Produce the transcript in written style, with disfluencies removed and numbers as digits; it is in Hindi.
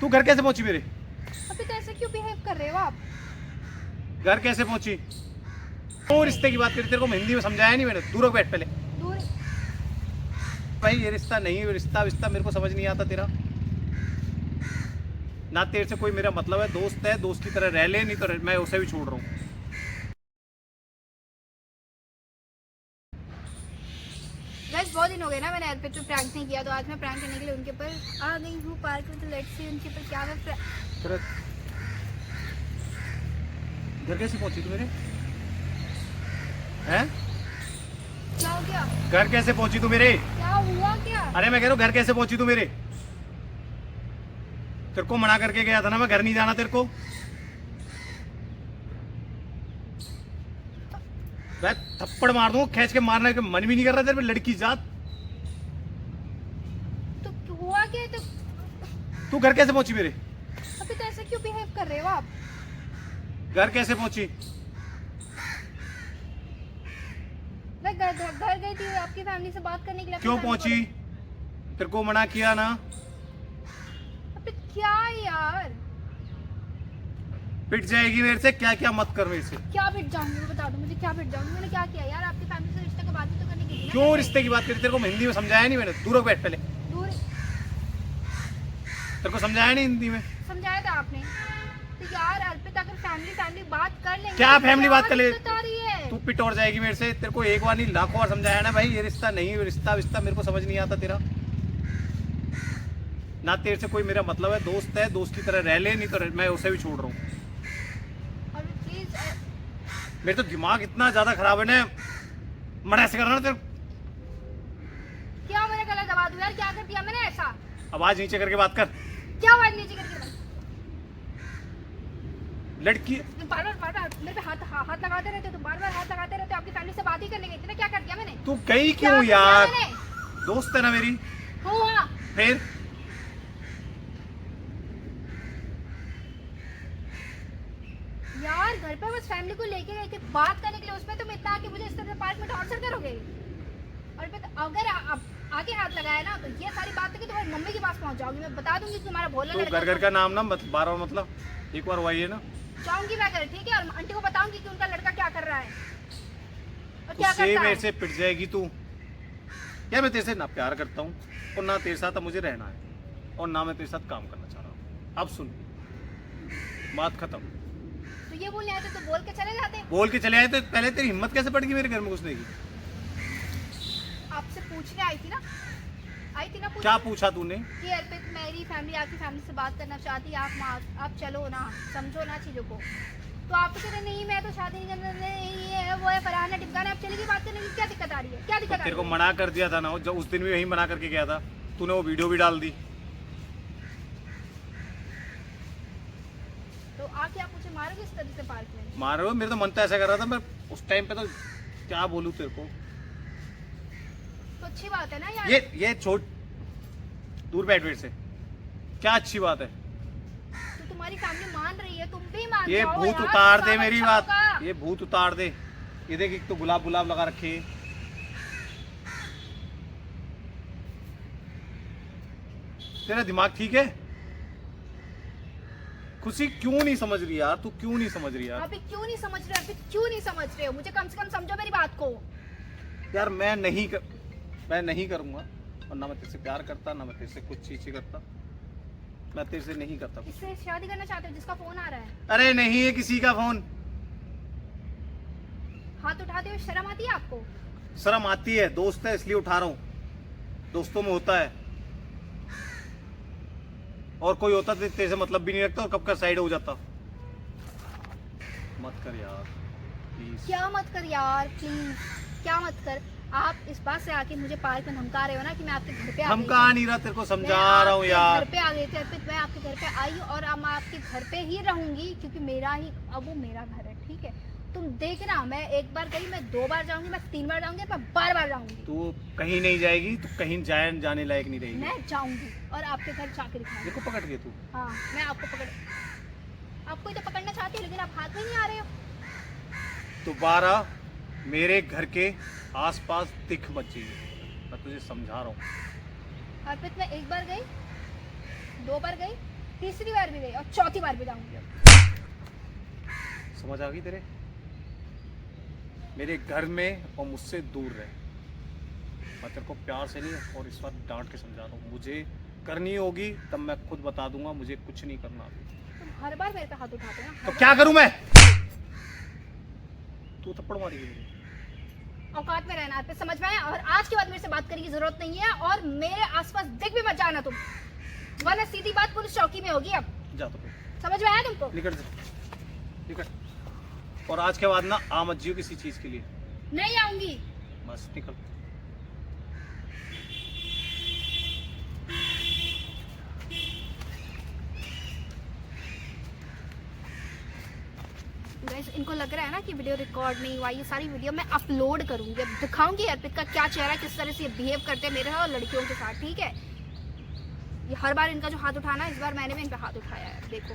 तू घर कैसे पहुंची मेरे? अभी तो ऐसे क्यों बिहेव कर रहे हो आप? घर कैसे पहुंची? वो रिश्ते की बात करी, तेरे को हिंदी में समझाया नहीं मैंने। दूर हो, बैठ पहले। दूर। भाई ये रिश्ता नहीं, रिश्ता विश्ता मेरे को समझ नहीं आता तेरा। ना तेरे से कोई मेरा मतलब है, दोस्त है, दोस्त की तरह रह ले, नहीं तो मैं उसे भी छोड़ रहा हूँ। गाइस बहुत दिन हो गए ना मैंने अर्पित पे प्रैंक नहीं किया, तो आज मैं प्रैंक करने के लिए उनके ऊपर आ गई हूँ पार्क में। तो लेट्स सी उनके ऊपर क्या मैं तेरा घर कैसे पहुंची तू मेरे? हैं? क्या हो गया? घर कैसे पहुंची तू मेरे? क्या हुआ क्या? अरे मैं कह रहा हूँ घर कैसे पहुंची तू मेरे? तेरे को मना करके गया था ना मैं, घर नहीं जाना तेरे को। मैं थप्पड़ मार दूं, खींच के मारने का मन भी नहीं कर रहा तेरे पे, लड़की जात। तो हुआ क्या? तो तू घर कैसे पहुंची मेरे? अभी तो ऐसे क्यों बिहेव कर रहे हो आप? घर कैसे पहुंची? मैं घर गई थी आपकी फैमिली से बात करने के लिए। क्यों पहुंची? तेरे को मना किया ना। अभी क्या यार? पिट जाएगी मेरे से, क्या क्या मत कर मेरे से। क्या पिट जाऊंगी? बता दो मुझे, क्या पिट जाऊंगी? मैंने क्या किया यार? आपकी फैमिली से रिश्ते की बात तो करने की थी ना। क्यों रिश्ते की बात करी? तेरे को हिंदी में समझाया नहीं मैंने। दूर हो, बैठ पहले। दूर। तेरे को समझाया नहीं हिंदी में? समझाया था आपने तो यार। अर्पित अगर फैमिली बात कर लेंगे। क्या तो फैमिली बात कर ले? बता रही है। तू पिट और जाएगी मेरे से। तेरे को एक बार नहीं लाखों बार समझाया ना भाई, ये रिश्ता नहीं, रिश्ता विश्ता मेरे को समझ नहीं आता तेरा। ना तेरे से कोई मेरा मतलब है, दोस्त है, दोस्त की तरह रह ले, नहीं तो मैं उसे भी छोड़ रहा हूँ। प्लीज। मेरे तो दिमाग इतना ज्यादा खराब है ना, मना ऐसे करना तेरे। क्या मैंने गला दबा दूं यार? क्या कर दिया मैंने ऐसा? आवाज नीचे करके बात कर। क्या आवाज नीचे करके? लड़की बार बार मेरे पे हाथ लगाते रहते हो। तुम बार बार हाथ लगाते रहते हो। आपकी फैमिली से बात ही करने गई थी ना। क्या कर दिया मैंने? तू गई क्या क्यों कर दिया यार? मैंने? दोस्त है ना मेरी। हुआ फिर यार घर पे बस फैमिली को लेके गई थी बात करने के लिए। उसमें तुम इतना आके मुझे इस तरह पार्क में टॉर्चर करोगे? और फिर अगर आगे हाथ लगाया ना तो ये सारी बात है कि तुम्हारी मम्मी के पास पहुंच जाओगी। मैं बता दूंगी तुम्हारा भोला तू लड़का। घर का नाम ना मत बार बार, मतलब एक बार हुआ ये ना। जाऊंगी मैं घर, ठीक है? और आंटी को बताऊंगी कि उनका लड़का क्या कर रहा है और क्या उससे करता मेरे है। से पिट जाएगी तू। यार मैं तेरे से ना प्यार करता हूँ, और ना तेरे साथ अब मुझे रहना है, और ना मैं तेरे साथ काम करना चाह रहा हूँ। अब सुन, बात खत्म। तो ये बोलने आए थे तो बोल के चले जाते। बोल के चले आए तो पहले तेरी हिम्मत कैसे पड़ गई मेरे घर में घुसने की? आपसे पूछने आई थी ना क्या पूछा तूने? कि अर्पित मेरी फैमिली आपकी फैमिली से बात करना चाहती है। आप चलो ना, समझो ना चीजों को। तो आप तो कह रहे नहीं मैं तो शादी नहीं करना, नहीं है वो है फलाना टिमकाना। आप चलेगी बात करने की, क्या दिक्कत आ रही है? क्या दिक्कत आ रही तेरे को है? मना कर दिया था ना, जब उस दिन भी वही मना करके गया था। तूने वो वीडियो भी डाल दी। तो आके आप मुझे मारोगे इस तरह से पार्क में? मारो, मेरे तो मन तो ऐसा कर रहा था, मैं उस टाइम पे तो क्या बोलूं तेरे को। तो अच्छी बात है ना यार। ये छोड़, दूर बैठ मेरे से। क्या अच्छी बात है? तो तुम्हारी फैमिली मान रही है, तुम भी मान ये जाओ भूत यार, उतार तो दे सब मेरी अच्छा बात, होगा। ये भूत उतार दे। ये देख, एक तो गुलाब गुलाब लगा रखे। तेरा दिमाग ठीक है? खुशी क्यों नहीं समझ रही यार? तू क्यों नहीं समझ रही यार? अभी क्यों नहीं समझ रहे? अभी क्यों नहीं समझ रहे हो? मुझे कम से कम समझो मेरी बात को। यार मैं नहीं करूंगा, और ना मैं तेरे से प्यार करता, ना मैं तेरे से कुछ चीज करता। मैं तेरे से नहीं करता। इससे शादी करना चाहते हो जिसका फोन आ रहा है? अरे नहीं है किसी का फोन। हाथ उठाते हुए शर्म आती है आपको? शर्म आती है, दोस्त है इसलिए उठा रहा हूँ। दोस्तों में होता है, और कोई होता तो तेरे से मतलब भी नहीं रखता, और कब का साइड हो जाता। मत कर यार प्लीज। क्या मत कर यार प्लीज? क्या मत कर? आप इस बात से आके मुझे पार्क में धमका रहे हो ना कि मैं आपके घर पे आ गई धमका थी। नहीं रहा, तेरे को मैं समझा रहा हूँ आपके यार। घर पे आ गई थी अर्पित। मैं आपके घर पे आई और अब मैं आपके घर पे ही रहूंगी क्योंकि मेरा ही अब वो मेरा घर है, ठीक है? तुम देखना, मैं एक बार गई, मैं 2 बार जाऊंगी, मैं 3 बार जाऊंगी, मैं बार बार जाऊंगी। तू कहीं नहीं जाएगी, तू कहीं जाने लायक नहीं रहेगी। मैं जाऊंगी और आपके घर जाके दिखाऊंगी। देखो पकड़ के तू। हाँ, मैं आपको ही तो पकड़ना चाहती हूँ, लेकिन आप हाथ में नहीं आ रहे हो। दोबारा मेरे घर के आसपास दिख मत जाइए, मैं तुझे समझा रहा हूँ। अर्पित मैं 1 बार गई, 2 बार गई, तीसरी बार भी गई और चौथी बार भी जाऊंगी अब। समझ आ गई तेरे? मेरे घर में और मुझसे दूर रहे। मैं तेरे को प्यार से नहीं और इस बार डांट के समझा रहा हूँ। मुझे करनी होगी तब मैं खुद बता दूंगा, मुझे कुछ नहीं करना अभी। तुम हर बार मेरे पे हाथ उठाते हो ना। तो क्या करूं मैं? तू थप्पड़ मारेगी मुझे? औकात में रहना पे समझ में आया। और आज के बाद मेरे से बात करने की जरूरत नहीं है और मेरे आसपास दिख भी मत जाना तुम, वरना सीधी बात पुलिस चौकी में होगी। अब जा तो फिर। समझ में आया तुमको? निकल से, निकल। और आज के बाद ना आ मत जियो किसी चीज के लिए। नहीं आऊंगी। बस निकल। गाइस, इनको लग रहा है ना कि वीडियो रिकॉर्ड नहीं हुआ। ये सारी वीडियो मैं अपलोड करूंगी, अब दिखाऊंगी अर्पित का क्या चेहरा, किस तरह से ये बिहेव करते हैं मेरे और लड़कियों के साथ। ठीक है, ये हर बार इनका जो हाथ उठाना, इस बार मैंने भी इन पे हाथ उठाया है, देखो।